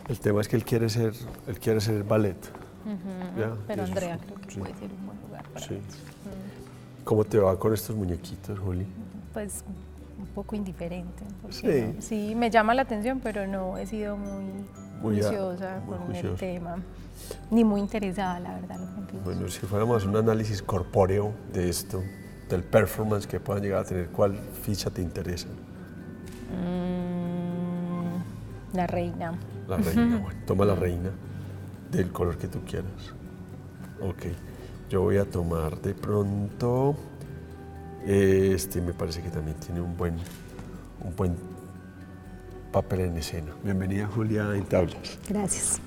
El tema es que él quiere ser ballet. ¿Ya? Pero Eso Andrea es- creo que sí, puede ser un buen lugar para sí. eso. ¿Cómo te va con estos muñequitos, Juli? Pues un poco indiferente. Porque Sí. no- sí, me llama la atención, pero no he sido muy Muy juiciosa muy con el juiciosa. tema. Ni muy interesada, la verdad, lo confieso. Bueno, si fuéramos a hacer un análisis corpóreo de esto, del performance que puedan llegar a tener, ¿cuál ficha te interesa? La reina. La reina, bueno, toma la reina del color que tú quieras. Ok, yo voy a tomar de pronto, este me parece que también tiene un buen papel en escena. Bienvenida, Julia, en tablas. Gracias.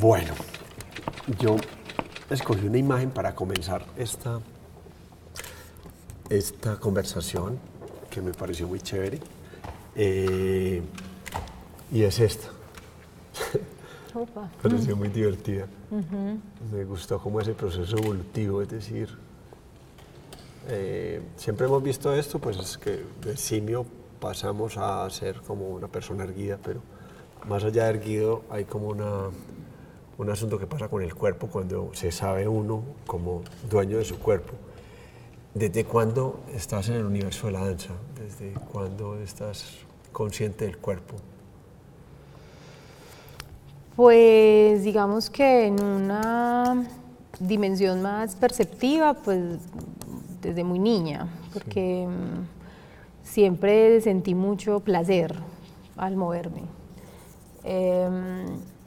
Bueno, yo escogí una imagen para comenzar esta conversación que me pareció muy chévere, y es esta. Opa. Me pareció muy divertida. Me gustó como ese proceso evolutivo, es decir, siempre hemos visto esto, pues es que de simio pasamos a ser como una persona erguida, pero más allá de erguido hay como un asunto que pasa con el cuerpo cuando se sabe uno como dueño de su cuerpo. ¿Desde cuándo estás en el universo de la danza? ¿Desde cuándo estás consciente del cuerpo? Pues digamos que en una dimensión más perceptiva, pues desde muy niña, porque siempre sentí mucho placer al moverme.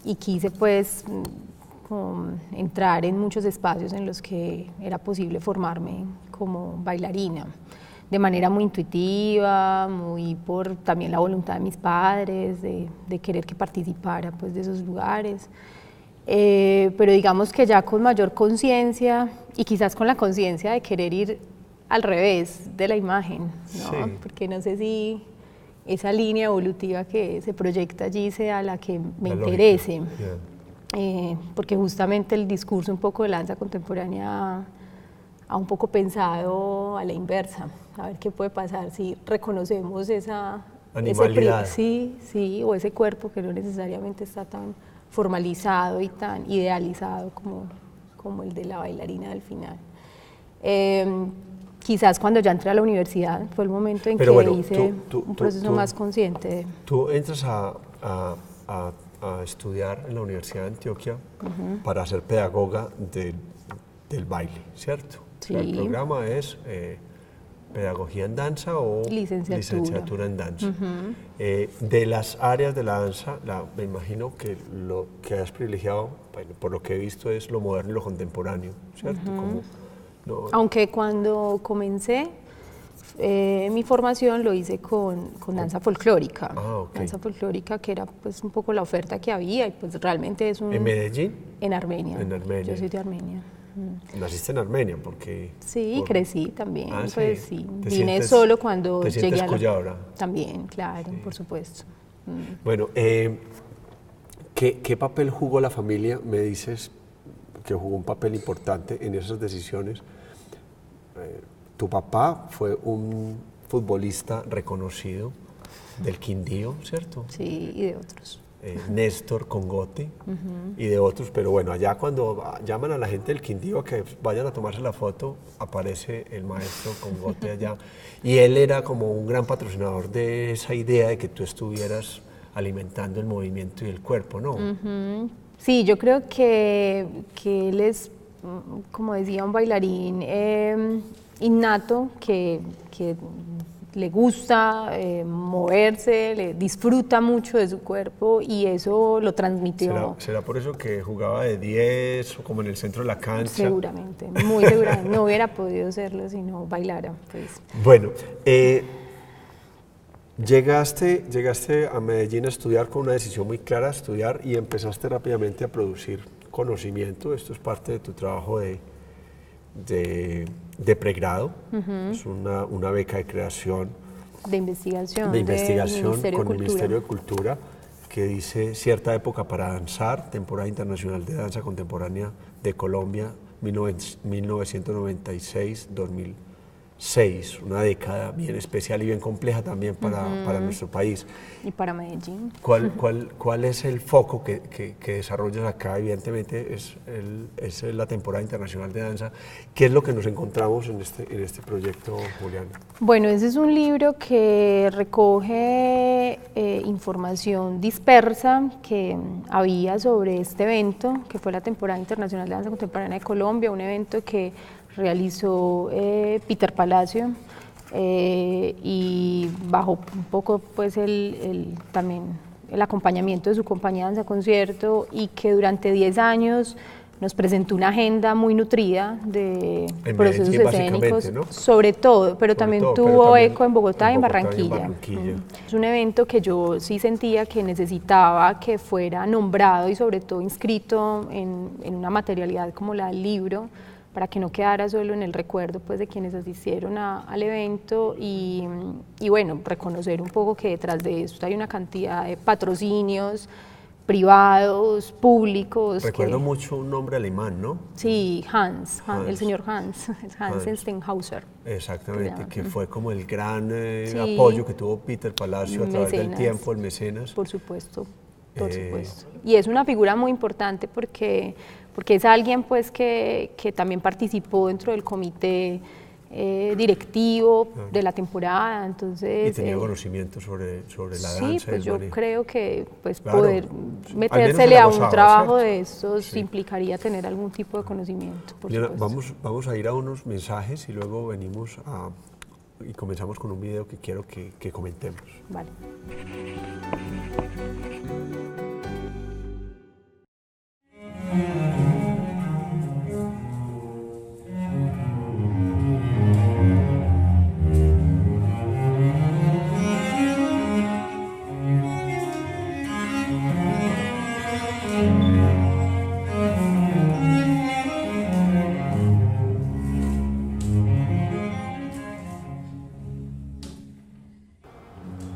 Y quise pues como entrar en muchos espacios en los que era posible formarme como bailarina, de manera muy intuitiva, muy por también la voluntad de mis padres, de querer que participara pues de esos lugares. Pero digamos que ya con mayor conciencia y quizás con la conciencia de querer ir al revés de la imagen, ¿no? Sí. Porque no sé si esa línea evolutiva que se proyecta allí sea la que me La lógica. interese. Yeah. Porque justamente el discurso un poco de la danza contemporánea ha un poco pensado a la inversa, a ver qué puede pasar si reconocemos esa Animalidad. sí, o ese cuerpo que no necesariamente está tan formalizado y tan idealizado como el de la bailarina del final. Quizás cuando ya entré a la universidad fue el momento en Pero que bueno, hice tú- un proceso tú- más consciente. Tú entras a estudiar en la Universidad de Antioquia para ser pedagoga del baile, ¿cierto? O sea, el Sí. programa es pedagogía en danza o Licenciatura. en danza. De las áreas de la danza, me imagino que lo que has privilegiado, bueno, por lo que he visto, es lo moderno y lo contemporáneo, ¿cierto? Como, no, Aunque cuando comencé mi formación lo hice con danza folclórica. Ah, ok. Danza folclórica que era pues un poco la oferta que había y pues realmente es un... ¿En Medellín? En Armenia. En Armenia. Yo soy de Armenia. Naciste en Armenia, porque... Sí, crecí también. Ah, Pues sí. sí. ¿Te Vine sientes- solo cuando te llegué sientes a la... Collabra? También, claro, por supuesto. Bueno, ¿qué papel jugó la familia? Me dices que jugó un papel importante en esas decisiones. Tu papá fue un futbolista reconocido del Quindío, ¿cierto? Sí, y de otros. Néstor Congote y de otros, pero bueno, allá cuando llaman a la gente del Quindío que vayan a tomarse la foto, aparece el maestro Congote allá, y él era como un gran patrocinador de esa idea de que tú estuvieras alimentando el movimiento y el cuerpo, ¿no? Sí, yo creo que él es, como decía, un bailarín innato que le gusta moverse, le disfruta mucho de su cuerpo y eso lo transmitió. ¿Será por eso que jugaba de 10 o como en el centro de la cancha? Seguramente, muy seguramente. No hubiera podido serlo si no bailara. Pues. Bueno, llegaste a Medellín a estudiar con una decisión muy clara, estudiar, y empezaste rápidamente a producir conocimiento, esto es parte de tu trabajo de pregrado, es una beca de creación, de investigación, con el Cultura. Ministerio de Cultura, que dice cierta época para danzar, temporada internacional de danza contemporánea de Colombia, 1996-2006, una década bien especial y bien compleja también para nuestro país. Y para Medellín. ¿Cuál es el foco que desarrollas acá? Evidentemente es la temporada internacional de danza. ¿Qué es lo que nos encontramos en este proyecto, Juliana? Bueno, ese es un libro que recoge información dispersa que había sobre este evento, que fue la temporada internacional de danza contemporánea de Colombia, un evento que realizó Peter Palacio y bajo un poco pues también el acompañamiento de su compañía Danza Concierto, y que durante 10 años nos presentó una agenda muy nutrida de procesos escénicos, ¿no? Sobre todo, pero también tuvo eco en Bogotá y en Barranquilla. Es un evento que yo sí sentía que necesitaba que fuera nombrado y sobre todo inscrito en una materialidad como la del libro, para que no quedara solo en el recuerdo pues, de quienes asistieron al evento y bueno, reconocer un poco que detrás de esto hay una cantidad de patrocinios privados, públicos. Recuerdo mucho un nombre alemán, ¿no? Sí, Hans. El señor Hans Stenhauser. Exactamente, que fue como el gran apoyo que tuvo Peter Palacio a través del tiempo, el mecenas. Por supuesto, por supuesto. Y es una figura muy importante porque es alguien pues que también participó dentro del comité directivo de la temporada, entonces... Y tenía conocimiento sobre la danza. Sí, pues yo creo que pues, claro, poder metérsele a un trabajo de estos implicaría tener algún tipo de conocimiento, por supuesto. Vamos a ir a unos mensajes y luego venimos y comenzamos con un video que quiero que comentemos. Vale.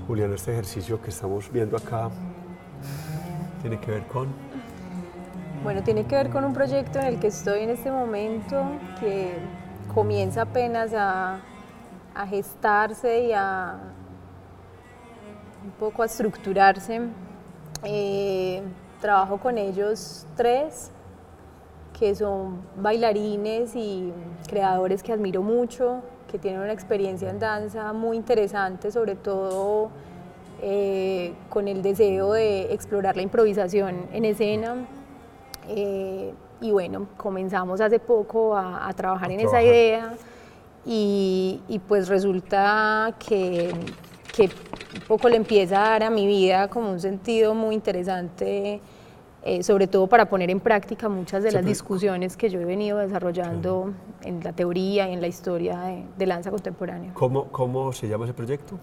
Juliana, este ejercicio que estamos viendo acá tiene que ver con... Bueno, tiene que ver con un proyecto en el que estoy en este momento, que comienza apenas a gestarse y un poco a estructurarse. Trabajo con ellos 3, que son bailarines y creadores que admiro mucho, que tienen una experiencia en danza muy interesante, sobre todo con el deseo de explorar la improvisación en escena. Y bueno, comenzamos hace poco a trabajar en esa idea y pues resulta que un poco le empieza a dar a mi vida como un sentido muy interesante, sobre todo para poner en práctica muchas de las discusiones que yo he venido desarrollando en la teoría y en la historia de la danza contemporánea. ¿Cómo se llama ese proyecto?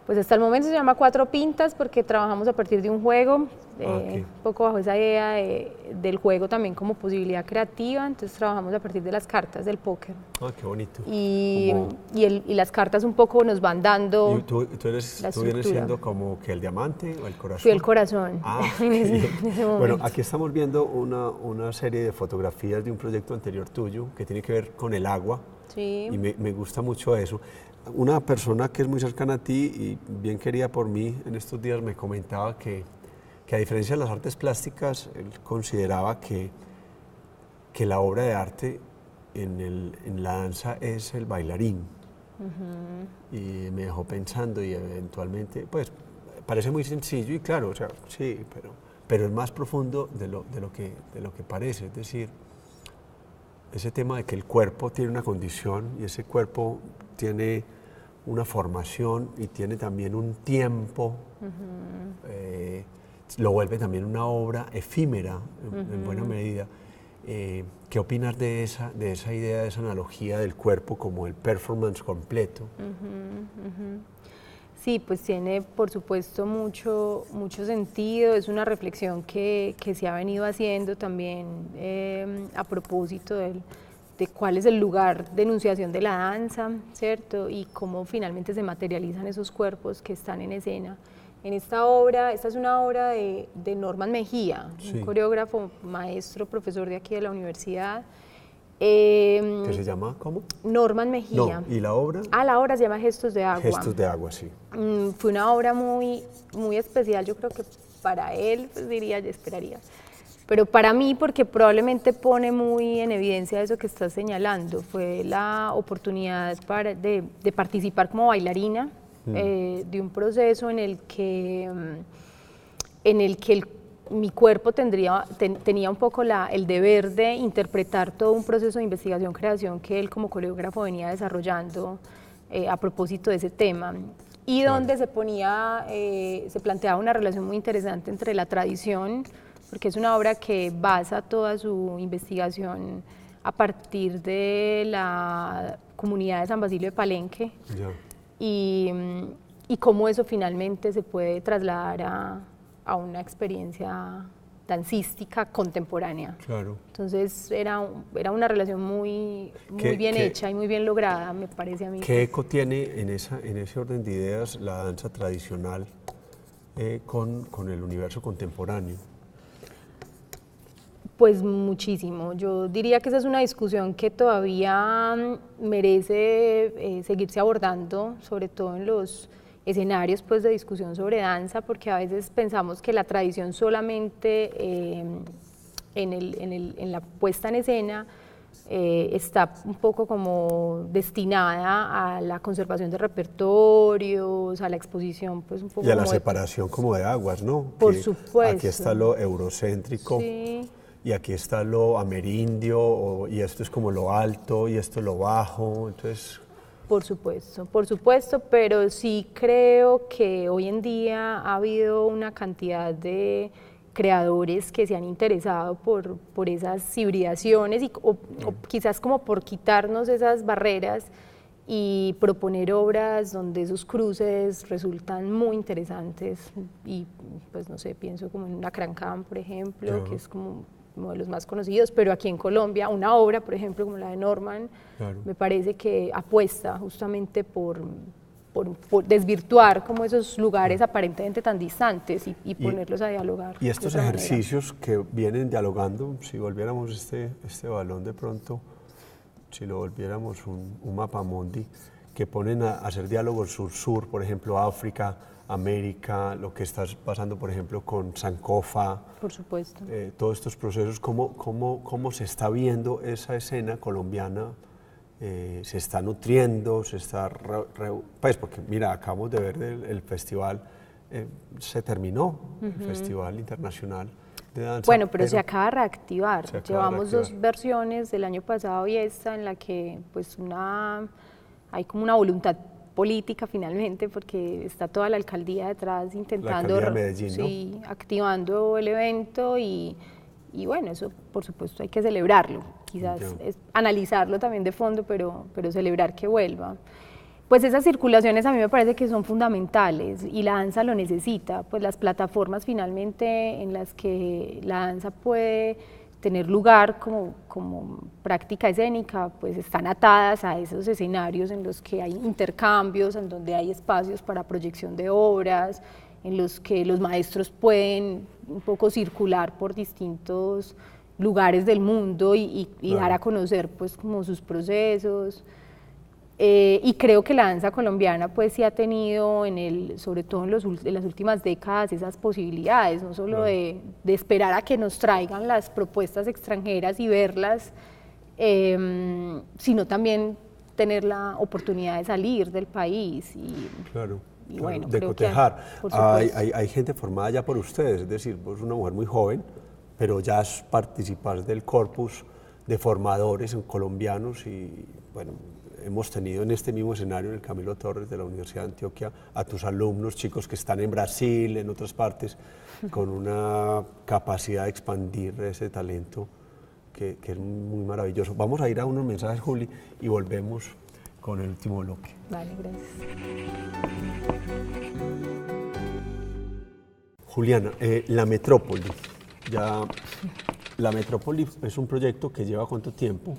Pues hasta el momento se llama Cuatro Pintas porque trabajamos a partir de un juego, un poco bajo esa idea del juego también como posibilidad creativa, entonces trabajamos a partir de las cartas del póker. Ah, qué bonito. Y las cartas un poco nos van dando. ¿Y tú vienes siendo como que el diamante o el corazón? Fui el corazón. En ese momento. Bueno, aquí estamos viendo una serie de fotografías de un proyecto anterior tuyo que tiene que ver con el agua. Sí. Y me gusta mucho eso. Una persona que es muy cercana a ti y bien querida por mí en estos días me comentaba que a diferencia de las artes plásticas, él consideraba que la obra de arte en la danza es el bailarín. Y me dejó pensando y eventualmente, pues parece muy sencillo y claro, o sea, sí, pero es más profundo de lo que parece, es decir, ese tema de que el cuerpo tiene una condición y ese cuerpo tiene una formación y tiene también un tiempo, lo vuelve también una obra efímera en buena medida. ¿Qué opinas de esa idea, de esa analogía del cuerpo como el performance completo? Sí, pues tiene por supuesto mucho sentido, es una reflexión que se ha venido haciendo también a propósito de cuál es el lugar de enunciación de la danza, ¿cierto? Y cómo finalmente se materializan esos cuerpos que están en escena. En esta obra, esta es una obra de Norman Mejía, Sí. un coreógrafo, maestro, profesor de aquí de la universidad. ¿Que se llama cómo? Norman Mejía. No, ¿y la obra? La obra se llama Gestos de Agua. Gestos de Agua, sí. Fue una obra muy especial, yo creo que para él, pues diría, yo esperaría. Pero para mí, porque probablemente pone muy en evidencia eso que estás señalando, fue la oportunidad de participar como bailarina de un proceso en el que mi cuerpo tenía un poco el deber de interpretar todo un proceso de investigación-creación que él como coreógrafo venía desarrollando a propósito de ese tema, y donde se planteaba una relación muy interesante entre la tradición, porque es una obra que basa toda su investigación a partir de la comunidad de San Basilio de Palenque, y cómo eso finalmente se puede trasladar a una experiencia dancística contemporánea. Claro. Entonces era una relación muy bien hecha y muy bien lograda, me parece a mí. ¿Qué eco tiene en ese orden de ideas la danza tradicional con el universo contemporáneo? Pues muchísimo. Yo diría que esa es una discusión que todavía merece seguirse abordando, sobre todo en los escenarios pues, de discusión sobre danza, porque a veces pensamos que la tradición solamente en la puesta en escena está un poco como destinada a la conservación de repertorios, a la exposición, pues un poco. Y a la separación como de aguas, ¿no? Por supuesto. Aquí está lo eurocéntrico, sí. Y aquí está lo amerindio, y esto es como lo alto, y esto lo bajo, entonces... Por supuesto, pero sí creo que hoy en día ha habido una cantidad de creadores que se han interesado por esas hibridaciones o quizás como por quitarnos esas barreras y proponer obras donde esos cruces resultan muy interesantes, y pues no sé, pienso como en una Crancam, por ejemplo, que es como uno de los más conocidos, pero aquí en Colombia una obra, por ejemplo, como la de Norman, me parece que apuesta justamente por desvirtuar como esos lugares aparentemente tan distantes y ponerlos a dialogar. Y estos ejercicios que vienen dialogando, si volviéramos este balón de pronto, si lo volviéramos un mapamundi, que ponen a hacer diálogos sur-sur, por ejemplo, África, América, lo que está pasando, por ejemplo, con Sankofa. Por supuesto. Todos estos procesos, ¿cómo se está viendo esa escena colombiana? ¿Se está nutriendo? ¿Se está pues porque, mira, acabamos de ver el festival, se terminó, el Festival Internacional de Danza. Bueno, pero se acaba de reactivar. Llevamos dos versiones del año pasado y esta, en la que pues hay como una voluntad política finalmente, porque está toda la alcaldía detrás intentando, la alcaldía de Medellín, sí, ¿no? Activando el evento, y bueno, eso por supuesto hay que celebrarlo, quizás es analizarlo también de fondo, pero celebrar que vuelva. Pues esas circulaciones a mí me parece que son fundamentales y la danza lo necesita, pues las plataformas finalmente en las que la danza puede tener lugar como práctica escénica, pues están atadas a esos escenarios en los que hay intercambios, en donde hay espacios para proyección de obras, en los que los maestros pueden un poco circular por distintos lugares del mundo y dar a conocer pues como sus procesos. Y creo que la danza colombiana pues sí ha tenido, sobre todo en las últimas décadas, esas posibilidades, no solo de esperar a que nos traigan las propuestas extranjeras y verlas, sino también tener la oportunidad de salir del país y bueno, de creo cotejar. Que hay gente formada ya por ustedes, es decir, vos una mujer muy joven, pero ya participás del corpus de formadores colombianos, y bueno, hemos tenido en este mismo escenario, en el Camilo Torres de la Universidad de Antioquia, a tus alumnos, chicos que están en Brasil, en otras partes, con una capacidad de expandir ese talento que es muy maravilloso. Vamos a ir a unos mensajes, Juli, y volvemos con el último bloque. Vale, gracias. Juliana, la Metrópoli. La Metrópoli es un proyecto que lleva ¿cuánto tiempo?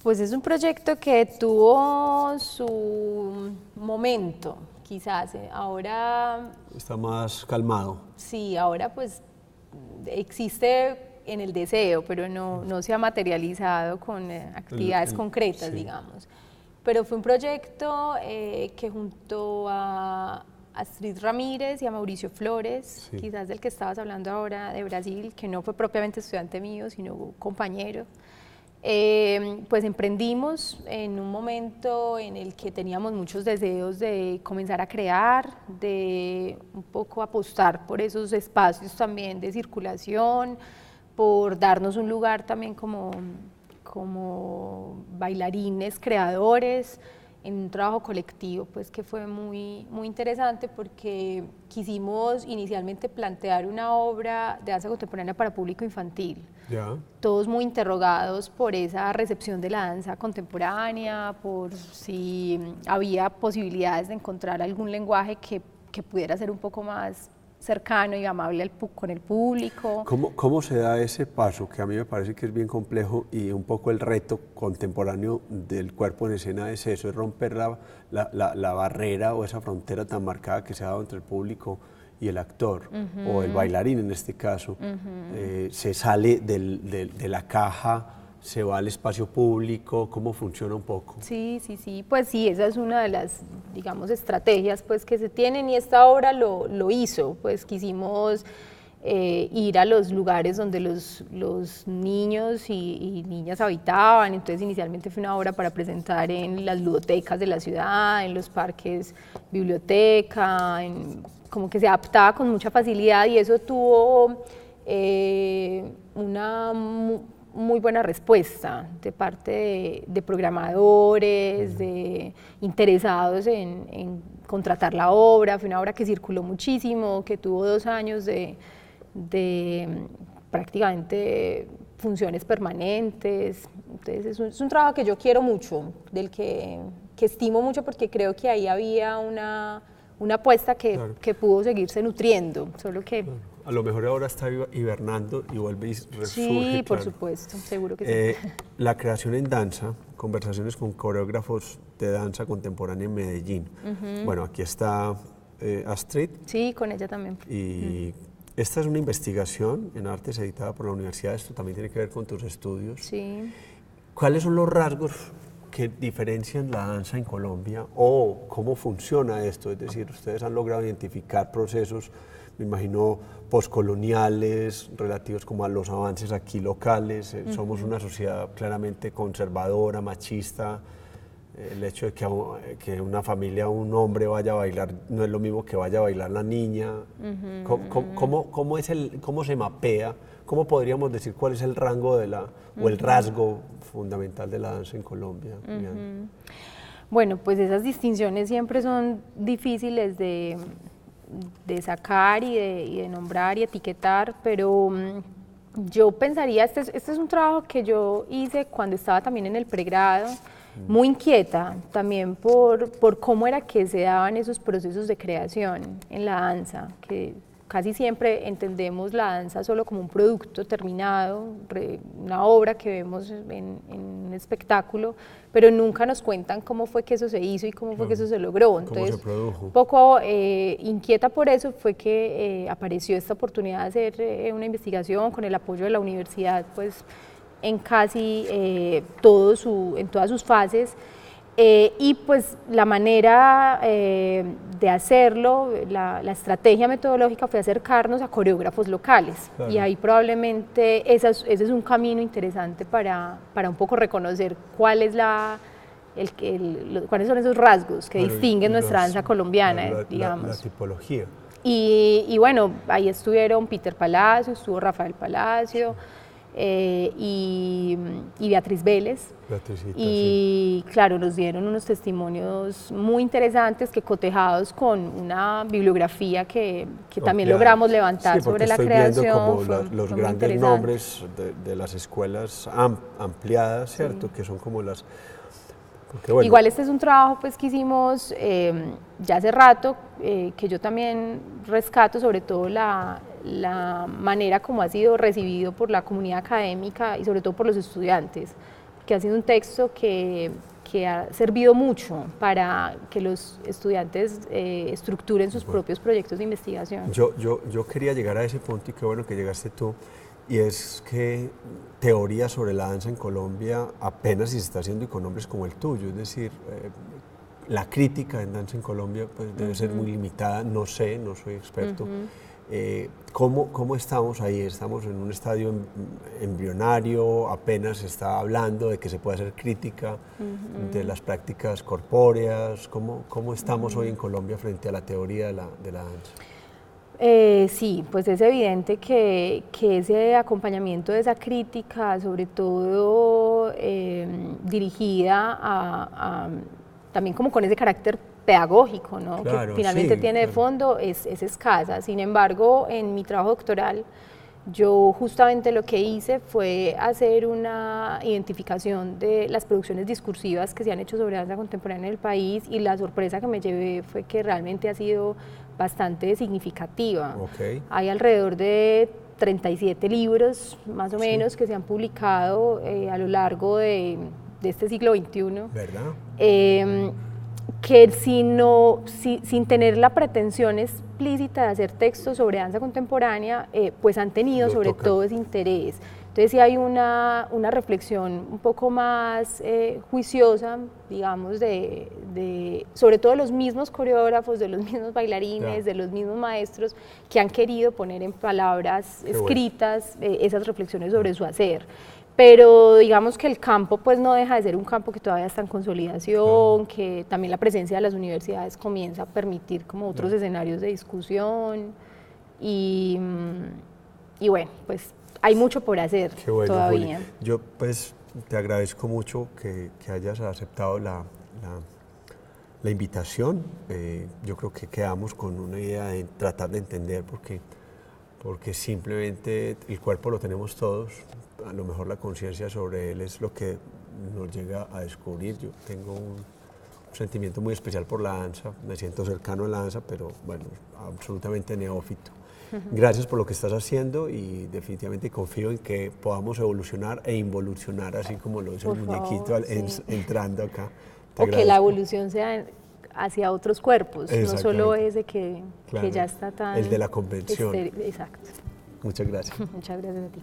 Pues es un proyecto que tuvo su momento, quizás. Ahora... Está más calmado. Sí, ahora pues existe en el deseo, pero no se ha materializado con actividades concretas, sí, digamos. Pero fue un proyecto que junto a Astrid Ramírez y a Mauricio Flores, sí, quizás del que estabas hablando ahora, de Brasil, que no fue propiamente estudiante mío, sino compañero, pues emprendimos en un momento en el que teníamos muchos deseos de comenzar a crear, de un poco apostar por esos espacios también de circulación, por darnos un lugar también como bailarines, creadores, en un trabajo colectivo, pues que fue muy interesante porque quisimos inicialmente plantear una obra de danza contemporánea para público infantil. Ya. Todos muy interrogados por esa recepción de la danza contemporánea, por si había posibilidades de encontrar algún lenguaje que pudiera ser un poco más cercano y amable con el público. ¿Cómo se da ese paso, que a mí me parece que es bien complejo y un poco el reto contemporáneo del cuerpo en escena es eso, es romper la barrera o esa frontera tan marcada que se ha dado entre el público y el actor, o el bailarín en este caso, se sale de la caja, se va al espacio público? ¿Cómo funciona un poco? Sí, pues sí, esa es una de las, digamos, estrategias pues que se tienen, y esta obra lo hizo, pues quisimos ir a los lugares donde los niños y niñas habitaban. Entonces inicialmente fue una obra para presentar en las ludotecas de la ciudad, en los parques biblioteca, como que se adaptaba con mucha facilidad, y eso tuvo una muy buena respuesta de parte de programadores, de interesados en contratar la obra. Fue una obra que circuló muchísimo, que tuvo 2 años de prácticamente funciones permanentes. Entonces es un trabajo que yo quiero mucho, del que estimo mucho, porque creo que ahí había una apuesta Claro. que pudo seguirse nutriendo, solo que... Claro. A lo mejor ahora está hibernando y vuelve y resurge. Sí, por claro. supuesto, seguro que sí. La creación en danza, conversaciones con coreógrafos de danza contemporánea en Medellín. Bueno, aquí está Astrid. Sí, con ella también. Y esta es una investigación en artes editada por la universidad, esto también tiene que ver con tus estudios. Sí. ¿Cuáles son los rasgos que diferencian la danza en Colombia, o cómo funciona esto? Es decir, ustedes han logrado identificar procesos, me imagino, poscoloniales, relativos como a los avances aquí locales. Somos una sociedad claramente conservadora, machista. El hecho de que una familia, un hombre vaya a bailar, no es lo mismo que vaya a bailar la niña. ¿Cómo se mapea? ¿Cómo podríamos decir cuál es el rango o el rasgo fundamental de la danza en Colombia? Bueno, pues esas distinciones siempre son difíciles de sacar y de nombrar y etiquetar, pero yo pensaría, este es un trabajo que yo hice cuando estaba también en el pregrado, muy inquieta también por cómo era que se daban esos procesos de creación en la danza, que casi siempre entendemos la danza solo como un producto terminado, una obra que vemos en un espectáculo, pero nunca nos cuentan cómo fue que eso se hizo y cómo fue que eso se logró. Entonces, ¿cómo se produjo? Un poco inquieta por eso fue que apareció esta oportunidad de hacer una investigación con el apoyo de la universidad, pues en casi en todas sus fases. Y pues la manera de hacerlo, la estrategia metodológica fue acercarnos a coreógrafos locales. Claro. Y ahí probablemente ese es un camino interesante para un poco reconocer cuáles son esos rasgos que distinguen nuestra danza colombiana, digamos. La tipología. Y bueno, ahí estuvieron Peter Palacio, estuvo Rafael Palacio, y Beatriz Vélez. Y sí, claro, nos dieron unos testimonios muy interesantes que, cotejados con una bibliografía que también logramos levantar sobre la creación. Como los grandes nombres de las escuelas ampliadas, ¿cierto? Sí. Que son como las... Porque, bueno, igual este es un trabajo pues, que hicimos ya hace rato, que yo también rescato, sobre todo la manera como ha sido recibido por la comunidad académica y sobre todo por los estudiantes, que ha sido un texto que ha servido mucho para que los estudiantes estructuren sus propios proyectos de investigación. Yo quería llegar a ese punto y qué bueno que llegaste tú, y es que teoría sobre la danza en Colombia apenas si se está haciendo y con nombres como el tuyo, es decir, la crítica en danza en Colombia pues, debe ser muy limitada, no sé, no soy experto. ¿Cómo estamos ahí? Estamos en un estadio embrionario, apenas se está hablando de que se puede hacer crítica de las prácticas corpóreas. ¿Cómo estamos hoy en Colombia frente a la teoría de la danza? Sí, pues es evidente que ese acompañamiento de esa crítica, sobre todo dirigida también como con ese carácter pedagógico, ¿no? Claro, que finalmente sí, tiene de claro. fondo, es escasa. Sin embargo, en mi trabajo doctoral, yo justamente lo que hice fue hacer una identificación de las producciones discursivas que se han hecho sobre danza contemporánea en el país, y la sorpresa que me llevé fue que realmente ha sido bastante significativa. Okay. Hay alrededor de 37 libros, más o menos, que se han publicado a lo largo de este siglo XXI. ¿Verdad? Que sin tener la pretensión explícita de hacer textos sobre danza contemporánea, pues han tenido sobre todo ese interés. Entonces sí hay una reflexión un poco más juiciosa, digamos, sobre todo de los mismos coreógrafos, de los mismos bailarines, de los mismos maestros, que han querido poner en palabras escritas esas reflexiones sobre su hacer. Pero digamos que el campo pues no deja de ser un campo que todavía está en consolidación, que también la presencia de las universidades comienza a permitir como otros escenarios de discusión, y bueno, pues hay mucho por hacer todavía. Juli. Yo pues te agradezco mucho que hayas aceptado la invitación. Yo creo que quedamos con una idea de tratar de entender, porque simplemente el cuerpo lo tenemos todos, a lo mejor la conciencia sobre él es lo que nos llega a descubrir. Yo tengo un sentimiento muy especial por la danza, me siento cercano a la danza, pero bueno, absolutamente neófito. Gracias por lo que estás haciendo, y definitivamente confío en que podamos evolucionar e involucionar, así como lo hizo el muñequito entrando acá. O que la evolución sea hacia otros cuerpos, no solo ese que ya está tan... El de la convención. Exacto. Muchas gracias. Muchas gracias a ti.